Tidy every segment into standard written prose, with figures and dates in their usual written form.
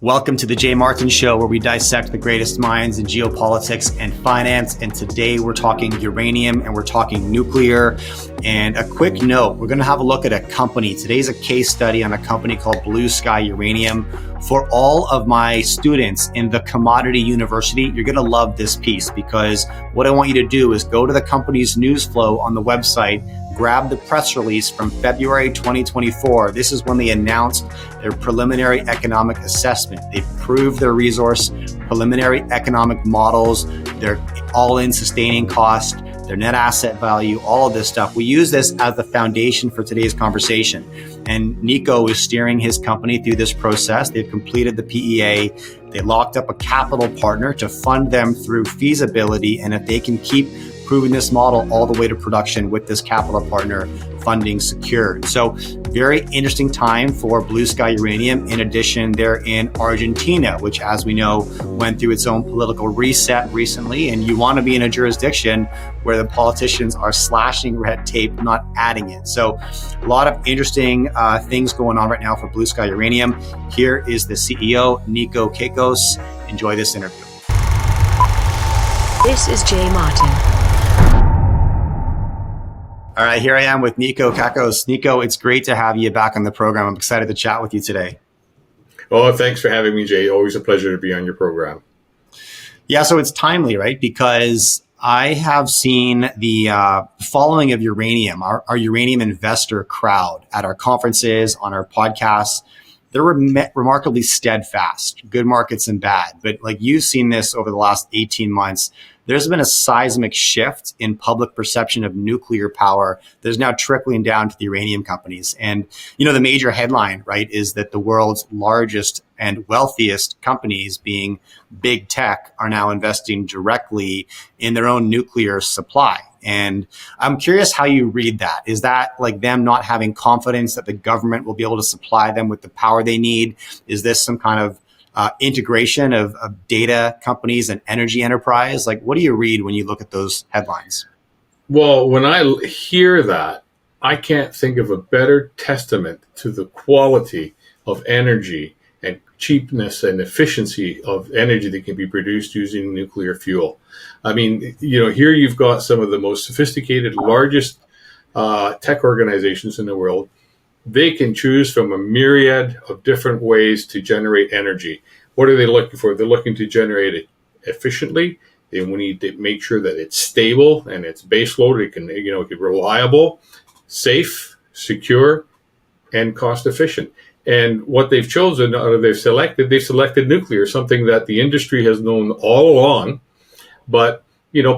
Welcome to the Jay Martin Show, where we dissect the greatest minds in geopolitics and finance. And today we're talking uranium and we're talking nuclear. And a quick note, we're going to have a look at a company. Today's a case study on a company called Blue Sky Uranium. For all of my students in the Commodity University, you're going to love this piece, because what I want you to do is go to the company's news flow on the website, grab the press release from February 2024. This is when they announced their preliminary economic assessment. They've proved their resource, preliminary economic models, their all-in sustaining cost, their net asset value, all of this stuff. We use this as the foundation for today's conversation. And Nico is steering his company through this process. They've completed the PEA. They locked up a capital partner to fund them through feasibility. And if they can keep proving this model all the way to production with this capital partner funding secured. So very interesting time for Blue Sky Uranium. In addition, they're in Argentina, which, as we know, went through its own political reset recently. And you want to be in a jurisdiction where the politicians are slashing red tape, not adding it. So a lot of interesting things going on right now for Blue Sky Uranium. Here is the CEO, Nikolaos Cacos. Enjoy this interview. This is Jay Martin. All right, here I am with Nikolaos Cacos. Nico, it's great to have you back on the program. I'm excited to chat with you today. Oh, thanks for having me, Jay. Always a pleasure to be on your program. Yeah, so it's timely, right? Because I have seen the following of uranium, our uranium investor crowd at our conferences, on our podcasts. They're remarkably steadfast, good markets and bad. But like you've seen this over the last 18 months, there's been a seismic shift in public perception of nuclear power that's now trickling down to the uranium companies. And, the major headline, right, is that the world's largest and wealthiest companies, being big tech, are now investing directly in their own nuclear supply. And I'm curious how you read that. Is that like them not having confidence that the government will be able to supply them with the power they need? Is this some kind of integration of data companies and energy enterprise? Like, what do you read when you look at those headlines? Well, when I hear that, I can't think of a better testament to the quality of energy and cheapness and efficiency of energy that can be produced using nuclear fuel. I mean, here you've got some of the most sophisticated, largest tech organizations in the world. They can choose from a myriad of different ways to generate energy. What are they looking for? They're looking to generate it efficiently. We need to make sure that it's stable and it's baseload. It can, it's reliable, safe, secure, and cost efficient. And what they've chosen, they've selected nuclear, something that the industry has known all along. But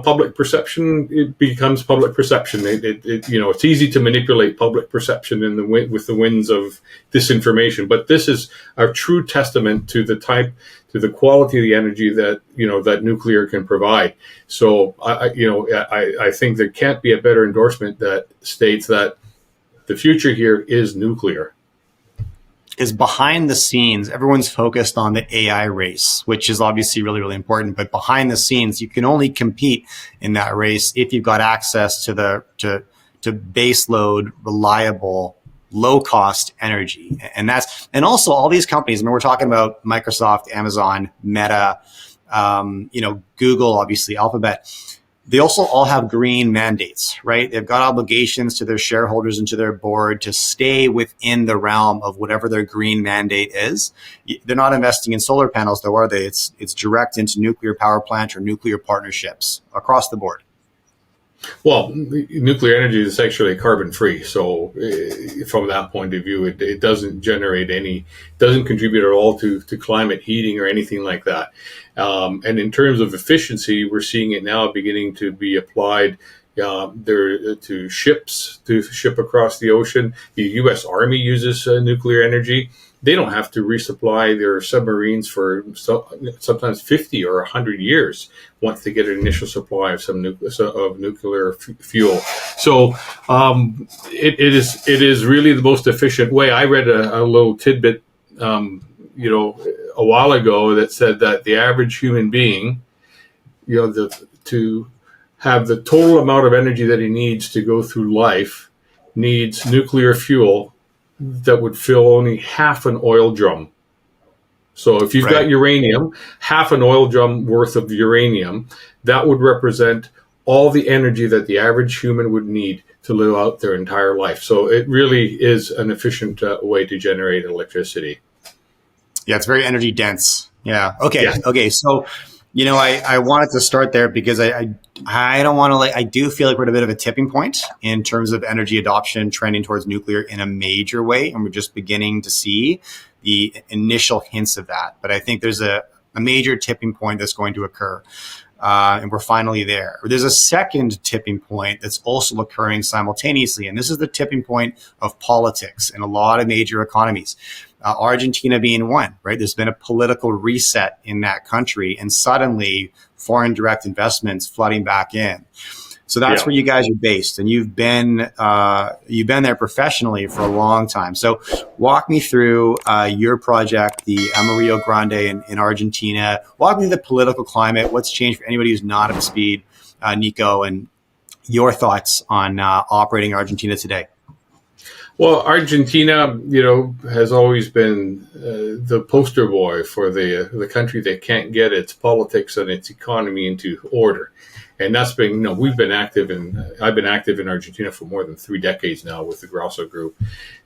public perception, it becomes public perception. It's easy to manipulate public perception with the winds of disinformation. But this is a true testament to the quality of the energy that that nuclear can provide. So I think there can't be a better endorsement that states that the future here is nuclear. Is behind the scenes, everyone's focused on the AI race, which is obviously really, really important. But behind the scenes, you can only compete in that race if you've got access to to base load, reliable, low cost energy. And also all these companies. I mean, we're talking about Microsoft, Amazon, Meta, Google, obviously Alphabet. They also all have green mandates, right? They've got obligations to their shareholders and to their board to stay within the realm of whatever their green mandate is. They're not investing in solar panels, though, are they? It's direct into nuclear power plants or nuclear partnerships across the board. Well, nuclear energy is actually carbon free. So from that point of view, it doesn't doesn't contribute at all to climate heating or anything like that. And in terms of efficiency, we're seeing it now beginning to be applied to ships to ship across the ocean. The U.S. Army uses nuclear energy. They don't have to resupply their submarines for sometimes 50 or 100 years once they get an initial supply of nuclear fuel. So it is really the most efficient way. I read a little tidbit, a while ago that said that the average human being, to have the total amount of energy that he needs to go through life, needs nuclear fuel that would fill only half an oil drum. So if you've got uranium, half an oil drum worth of uranium, that would represent all the energy that the average human would need to live out their entire life. So it really is an efficient way to generate electricity. Yeah, it's very energy dense. Yeah. Okay. Yeah. Okay. So, I wanted to start there because I don't want to I do feel like we're at a bit of a tipping point in terms of energy adoption trending towards nuclear in a major way. And we're just beginning to see the initial hints of that. But I think there's a major tipping point that's going to occur. And we're finally there. There's a second tipping point that's also occurring simultaneously. And this is the tipping point of politics in a lot of major economies. Argentina being one, right? There's been a political reset in that country, and suddenly foreign direct investments flooding back in. So that's where you guys are based, and you've been there professionally for a long time. So walk me through your project, the Amarillo Grande in Argentina. Walk me through the political climate. What's changed for anybody who's not up to speed, Nico, and your thoughts on operating Argentina today. Well, Argentina, has always been the poster boy for the country that can't get its politics and its economy into order. And that's been, I've been active in Argentina for more than 3 decades now with the Grosso Group.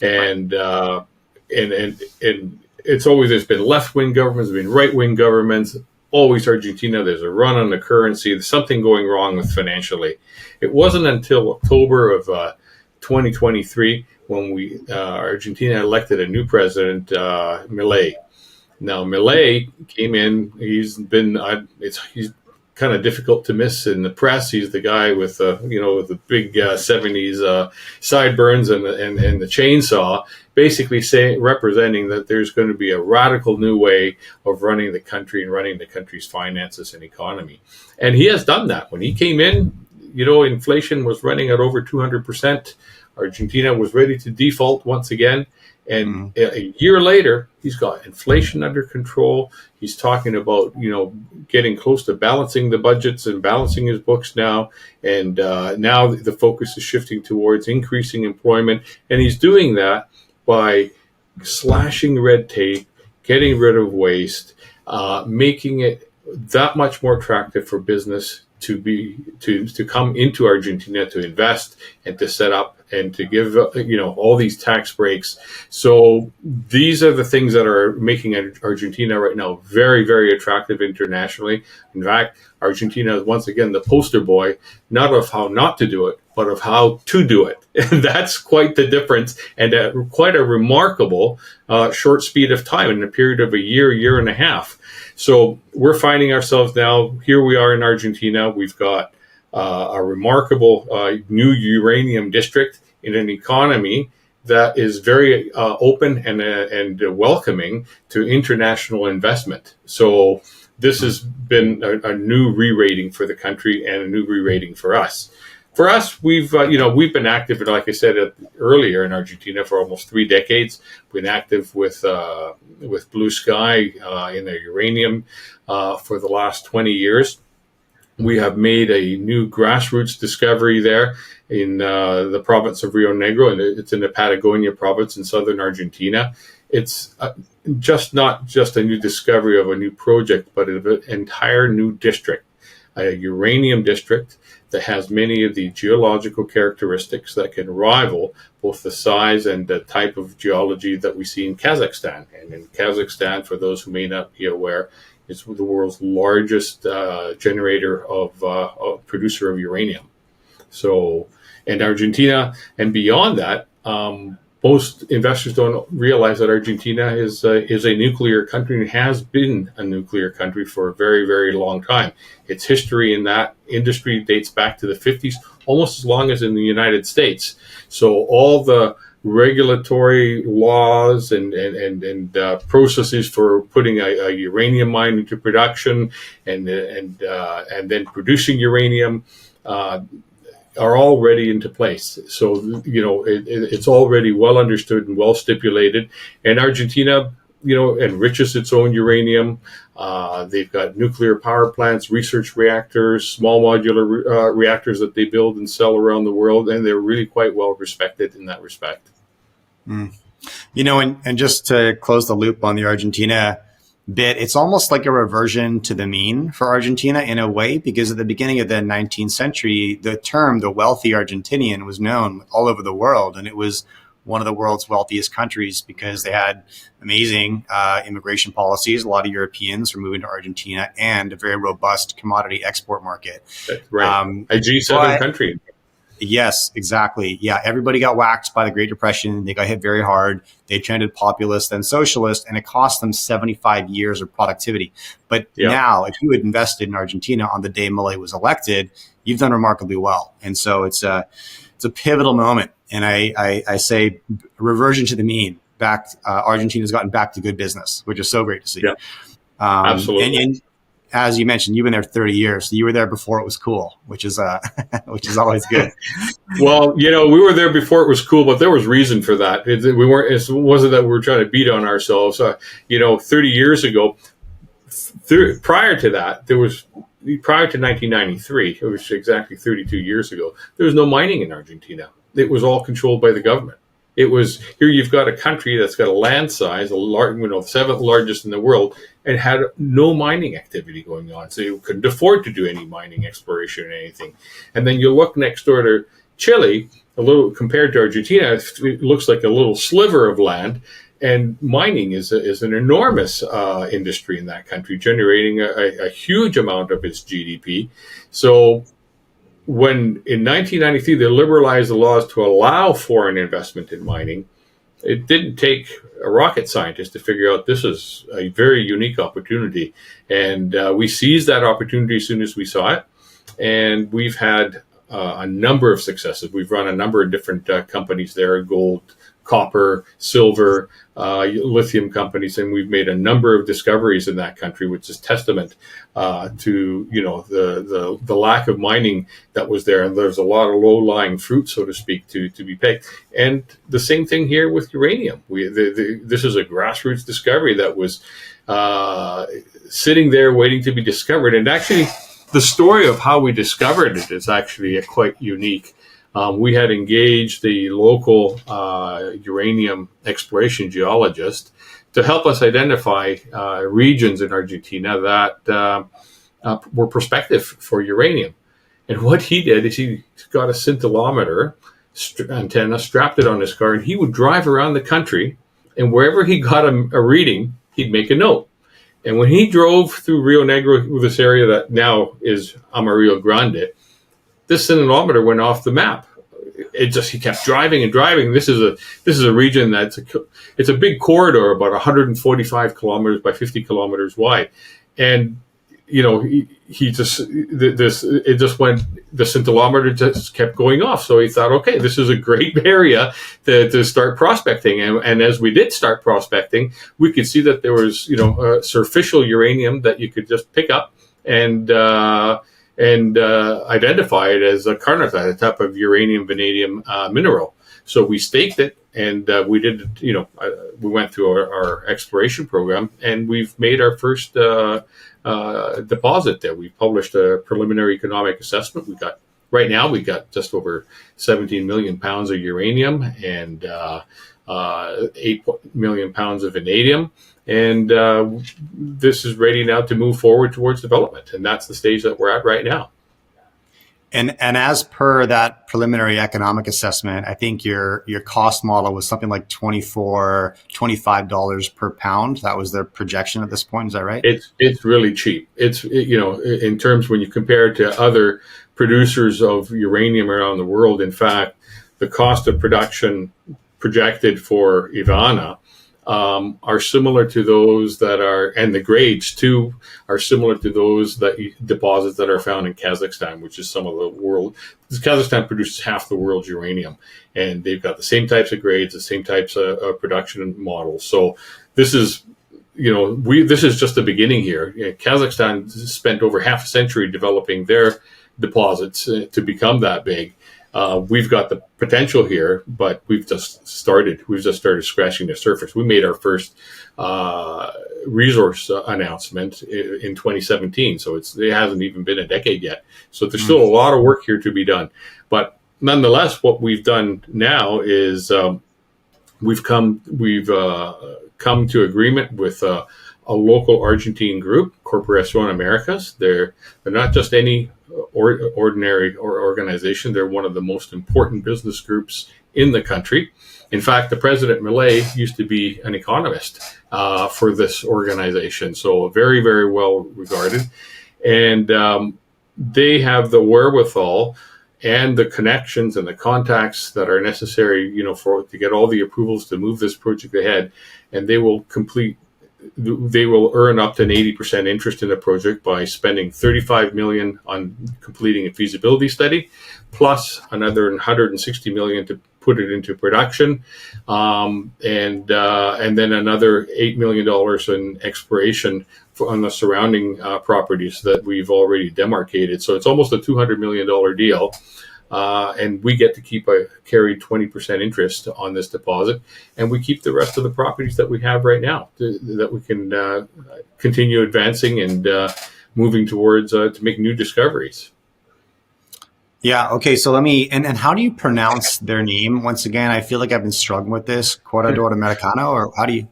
And it's always, there's been left-wing governments, there's been right-wing governments, always Argentina. There's a run on the currency. There's something going wrong with financially. It wasn't until October of 2023 when Argentina elected a new president, Milei. Now, Milei came in. He's kind of difficult to miss in the press. He's the guy with with the big 70s sideburns and the chainsaw, basically representing that there's going to be a radical new way of running the country and running the country's finances and economy. And he has done that. When he came in, inflation was running at over 200%. Argentina was ready to default once again. And a year later, he's got inflation under control. He's talking about, getting close to balancing the budgets and balancing his books now. And now the focus is shifting towards increasing employment. And he's doing that by slashing red tape, getting rid of waste, making it that much more attractive for business to come into Argentina to invest and to set up and to give all these tax breaks. So these are the things that are making Argentina right now very, very attractive internationally. In fact, Argentina is once again the poster boy, not of how not to do it, but of how to do it. And that's quite the difference, and quite a remarkable short speed of time in a period of a year and a half. So we're finding ourselves now, here we are in Argentina. We've got a remarkable new uranium district in an economy that is very open and welcoming to international investment. So this has been a new re-rating for the country and a new re-rating for us. For us, we've been active, like I said earlier, in Argentina for almost 3 decades. We've been active with Blue Sky in the uranium for the last 20 years. We have made a new grassroots discovery there in the province of Rio Negro, and it's in the Patagonia province in southern Argentina. It's not just a new discovery of a new project, but an entire new district, a uranium district that has many of the geological characteristics that can rival both the size and the type of geology that we see in Kazakhstan. And in Kazakhstan, for those who may not be aware, it's the world's largest generator of producer of uranium. So, and Argentina, and beyond that, most investors don't realize that Argentina is a nuclear country and has been a nuclear country for a very, very long time. Its history in that industry dates back to the 50s, almost as long as in the United States. So all the regulatory laws and processes for putting a uranium mine into production and then producing uranium are already into place. So, it's already well understood and well stipulated. And Argentina, enriches its own uranium. They've got nuclear power plants, research reactors, small modular reactors that they build and sell around the world. And they're really quite well respected in that respect. And just to close the loop on the Argentina bit. It's almost like a reversion to the mean for Argentina in a way, because at the beginning of the 19th century, the term the wealthy Argentinian was known all over the world. And it was one of the world's wealthiest countries because they had amazing immigration policies. A lot of Europeans were moving to Argentina, and a very robust commodity export market. Right. A G7 country. Yes, exactly. Yeah, everybody got whacked by the Great Depression. They got hit very hard. They trended populist, then socialist, and it cost them 75 years of productivity. But now, if you had invested in Argentina on the day Milei was elected, you've done remarkably well. And so it's a pivotal moment. And I say reversion to the mean. Argentina's gotten back to good business, which is so great to see. Yeah, absolutely. And as you mentioned, you've been there 30 years. So you were there before it was cool, which is always good. Well, we were there before it was cool, but there was reason for that. It wasn't that we were trying to beat on ourselves. 30 years ago, prior to 1993, it was exactly 32 years ago, there was no mining in Argentina. It was all controlled by the government. It was here. You've got a country that's got a land size, seventh largest in the world, and had no mining activity going on. So you couldn't afford to do any mining exploration or anything. And then you look next door to Chile, a little compared to Argentina, it looks like a little sliver of land. And mining is an enormous industry in that country, generating a huge amount of its GDP. So when in 1993 they liberalized the laws to allow foreign investment in mining, it didn't take a rocket scientist to figure out this is a very unique opportunity. And we seized that opportunity as soon as we saw it. And we've had a number of successes. We've run a number of different companies there, gold, copper, silver, lithium companies, and we've made a number of discoveries in that country, which is testament to the lack of mining that was there. And there's a lot of low-lying fruit, so to speak, to be picked. And the same thing here with uranium. This is a grassroots discovery that was sitting there waiting to be discovered. And actually, the story of how we discovered it is actually quite unique. We had engaged the local uranium exploration geologist to help us identify regions in Argentina that were prospective for uranium. And what he did is he got a scintillometer antenna, strapped it on his car, and he would drive around the country, and wherever he got a reading, he'd make a note. And when he drove through Rio Negro, this area that now is Amarillo Grande, this scintillometer went off the map. He kept driving and driving. This is a region it's a big corridor, about 145 kilometers by 50 kilometers wide, and the scintillometer just kept going off. So he thought, okay, this is a great area to start prospecting. And as we did start prospecting, we could see that there was surficial uranium that you could just pick up and identify it as a carnotite, a type of uranium vanadium mineral. So we staked it, and we did, we went through our exploration program, and we've made our first deposit there. We published a preliminary economic assessment. Right now we got just over 17 million pounds of uranium and 8 million pounds of vanadium. And this is ready now to move forward towards development. And that's the stage that we're at right now. And as per that preliminary economic assessment, I think your cost model was something like $25 per pound. That was their projection at this point. Is that right? It's really cheap. It's, in terms when you compare it to other producers of uranium around the world. In fact, the cost of production projected for Ivana are similar to those that are, and the grades too, are similar to those deposits that are found in Kazakhstan, which is some of the world. Kazakhstan produces half the world's uranium, and they've got the same types of grades, the same types of production models. So this is, this is just the beginning here. Kazakhstan spent over half a century developing their deposits to become that big. We've got the potential here, but we've just started scratching the surface. We made our first resource announcement in 2017, so it hasn't even been a decade yet. So there's still a lot of work here to be done. But nonetheless, what we've done now is we've come to agreement with a local Argentine group, Corporación Americas. They're not just any ordinary organization. They're one of the most important business groups in the country. In fact, the president, Milei, used to be an economist for this organization, so very, very well regarded. And they have the wherewithal and the connections and the contacts that are necessary, to get all the approvals to move this project ahead. And they will earn up to an 80% interest in the project by spending $35 million on completing a feasibility study, plus another $160 million to put it into production, and then another $8 million in exploration on the surrounding properties that we've already demarcated. So it's almost a $200 million deal. And we get to keep a carried 20% interest on this deposit, and we keep the rest of the properties that we have right now that we can continue advancing and moving towards to make new discoveries. Yeah. Okay. So let me, and how do you pronounce their name? Once again, I feel like I've been struggling with this. Corredor Americano, or how do you?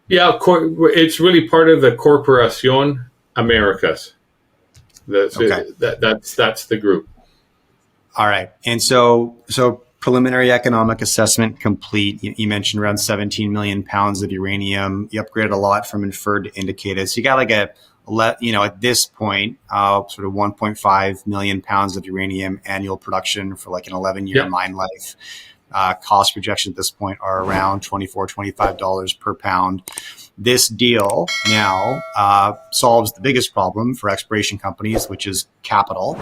Yeah, it's really part of the Corporación Americas. That's the group. All right. And so preliminary economic assessment complete. You mentioned around 17 million pounds of uranium. You upgraded a lot from inferred to indicated. So you got like at this point, sort of 1.5 million pounds of uranium annual production for like an 11-year mine life. Cost projections at this point are around $24-25 per pound. This deal now solves the biggest problem for exploration companies, which is capital.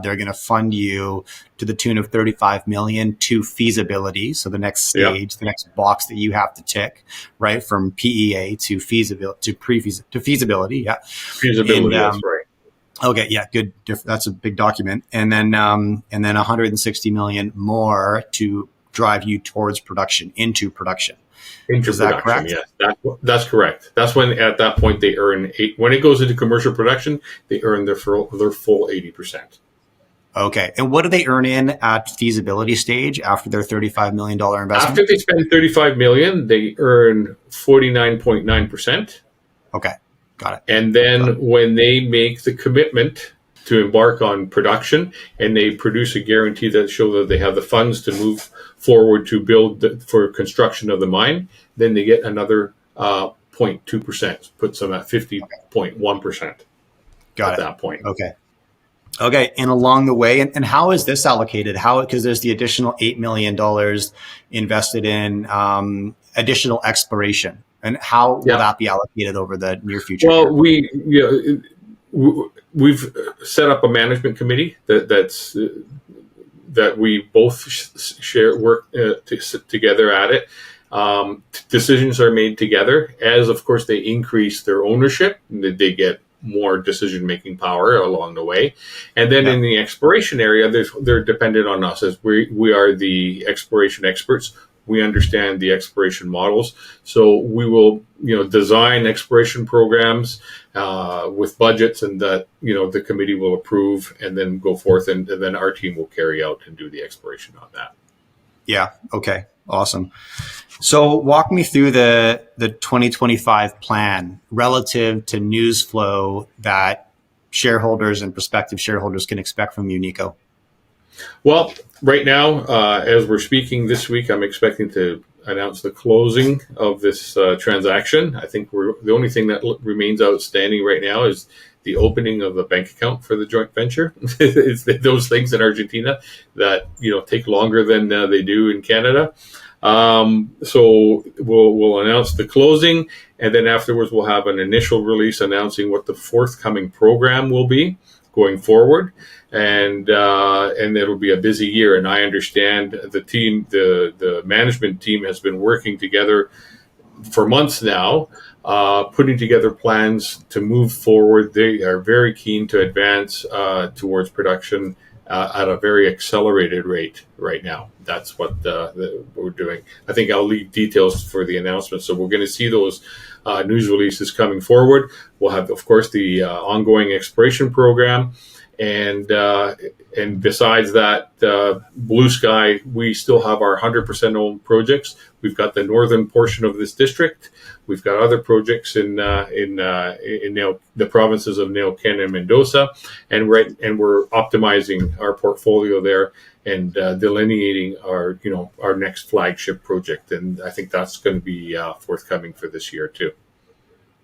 They're going to fund you to the tune of $35 million to feasibility. So the next stage, the next box that you have to tick, right, from PEA to feasibility to feasibility. Yeah, feasibility. That's right. Okay, yeah, good. That's a big document, and then 160 million more to drive you towards production, into production. Is that correct? Yes, that's correct. That's when at that point they earn when it goes into commercial production, they earn their full 80%. Okay, and what do they earn in at feasibility stage after their $35 million investment? After they spend $35 million, they earn 49.9%. Okay, got it. And then when they make the commitment to embark on production, and they produce a guarantee that show that they have the funds to move forward to build for construction of the mine, then they get another 0.2%, puts them at 50.1%. Got it. At that point. Okay. And along the way, and how is this allocated? Because there's the additional $8 million invested in additional exploration. And how will that be allocated over the near future? Well, we've set up a management committee that we both work together at it. Decisions are made together. As of course they increase their ownership, they get more decision-making power along the way. And then in the exploration area, they're dependent on us as we are the exploration experts. We understand the exploration models. So we will, design exploration programs with budgets, and that, the committee will approve and then go forth, and then our team will carry out and do the exploration on that. Yeah. Okay. Awesome. So walk me through the 2025 plan relative to news flow that shareholders and prospective shareholders can expect from you, Nico. Well, right now, as we're speaking this week, I'm expecting to announce the closing of this transaction. I think the only thing that remains outstanding right now is the opening of a bank account for the joint venture. It's those things in Argentina that take longer than they do in Canada. So we'll announce the closing, and then afterwards we'll have an initial release announcing what the forthcoming program will be going forward. And it'll be a busy year. And I understand the team, the management team has been working together for months now, putting together plans to move forward. They are very keen to advance towards production at a very accelerated rate right now. That's what we're doing. I think I'll leave details for the announcement. So we're going to see those news releases coming forward. We'll have, of course, the ongoing exploration program. And besides that, Blue Sky, we still have our 100% owned projects. We've got the northern portion of this district. We've got other projects in the provinces of Neuquén and Mendoza, and we're optimizing our portfolio there and delineating our next flagship project. And I think that's going to be forthcoming for this year too.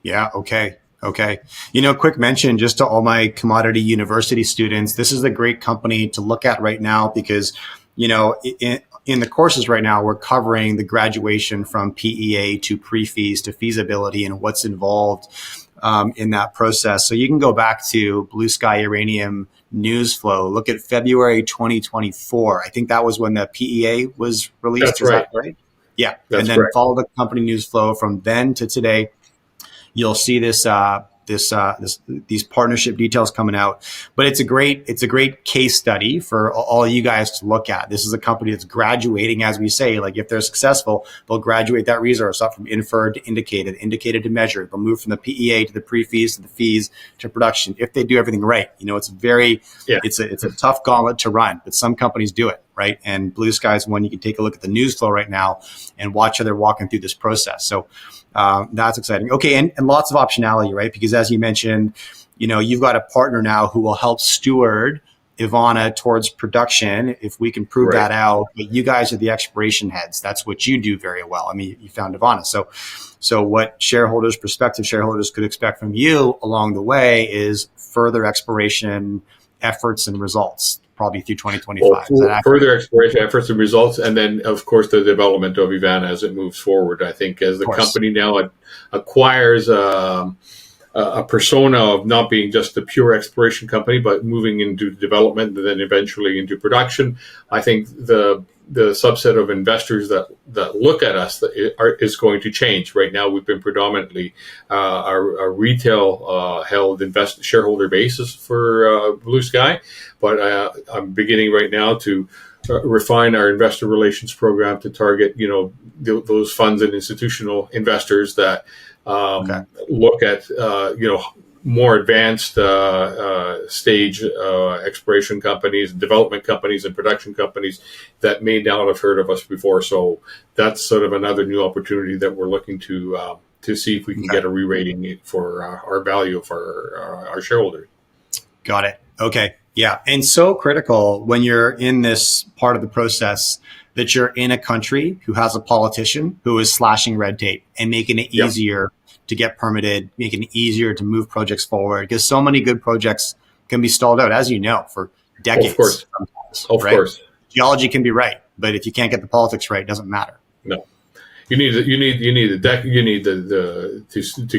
Yeah. Okay. Quick mention just to all my commodity university students. This is a great company to look at right now because, in the courses right now, we're covering the graduation from PEA to pre-feas to feasibility and what's involved in that process. So you can go back to Blue Sky Uranium news flow. Look at February 2024. I think that was when the PEA was released. That's Is right. that right? Yeah. That's and then correct. Follow the company news flow from then to today. You'll see these partnership details coming out, but it's a great case study for all you guys to look at. This is a company that's graduating, as we say, like if they're successful, they'll graduate that resource up from inferred to indicated to measured. They'll move from the PEA to the pre-feas to the feas to production if they do everything right. It's a tough gauntlet to run, but some companies do it right. And Blue Sky is one you can take a look at the news flow right now and watch how they're walking through this process. So that's exciting. Okay. And lots of optionality, right? Because as you mentioned, you've got a partner now who will help steward Ivana towards production if we can prove that out. But you guys are the exploration heads. That's what you do very well. I mean, you found Ivana. So what prospective shareholders could expect from you along the way is further exploration efforts and results, probably through 2025. Further exploration efforts and results, and then, of course, the development of Ivana as it moves forward. I think as the company now acquires a persona of not being just a pure exploration company, but moving into development and then eventually into production, I think the subset of investors that look at us is going to change. Right now, we've been predominantly a retail held shareholder basis for Blue Sky, but I'm beginning right now to refine our investor relations program to target those funds and institutional investors that look at more advanced stage exploration companies, development companies, and production companies that may not have heard of us before. So that's sort of another new opportunity that we're looking to see if we can get a re-rating for our value for our shareholders. Got it. Okay. Yeah. And so critical when you're in this part of the process that you're in a country who has a politician who is slashing red tape and making it easier to get permitted, making it easier to move projects forward, because so many good projects can be stalled out, as you know, for decades. Of course. Geology can be right, but if you can't get the politics right, it doesn't matter. No. You need to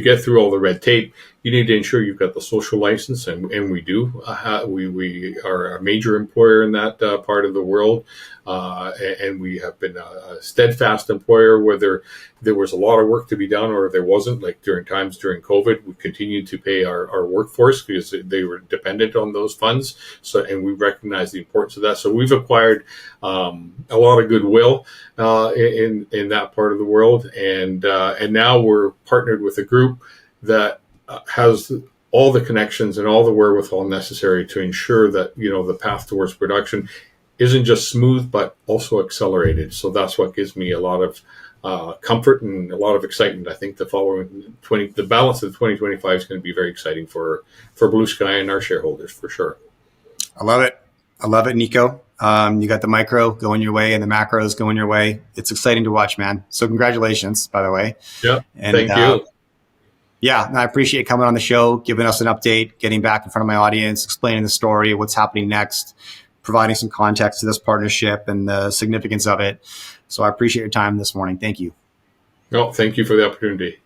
get through all the red tape. You need to ensure you've got the social license, and we do. We are a major employer in that part of the world, and we have been a steadfast employer. Whether there was a lot of work to be done or there wasn't, like during COVID, we continued to pay our workforce because they were dependent on those funds. And we recognize the importance of that. So we've acquired a lot of goodwill in that part of the world, and now we're partnered with a group that has all the connections and all the wherewithal necessary to ensure that the path towards production isn't just smooth but also accelerated. So that's what gives me a lot of comfort and a lot of excitement. I think the balance of 2025 is going to be very exciting for Blue Sky and our shareholders for sure. I love it, Nico. You got the micro going your way and the macros going your way. It's exciting to watch, man. So congratulations, by the way. Yeah, thank you. Yeah, I appreciate you coming on the show, giving us an update, getting back in front of my audience, explaining the story, what's happening next, providing some context to this partnership and the significance of it. So I appreciate your time this morning. Thank you. No, thank you for the opportunity.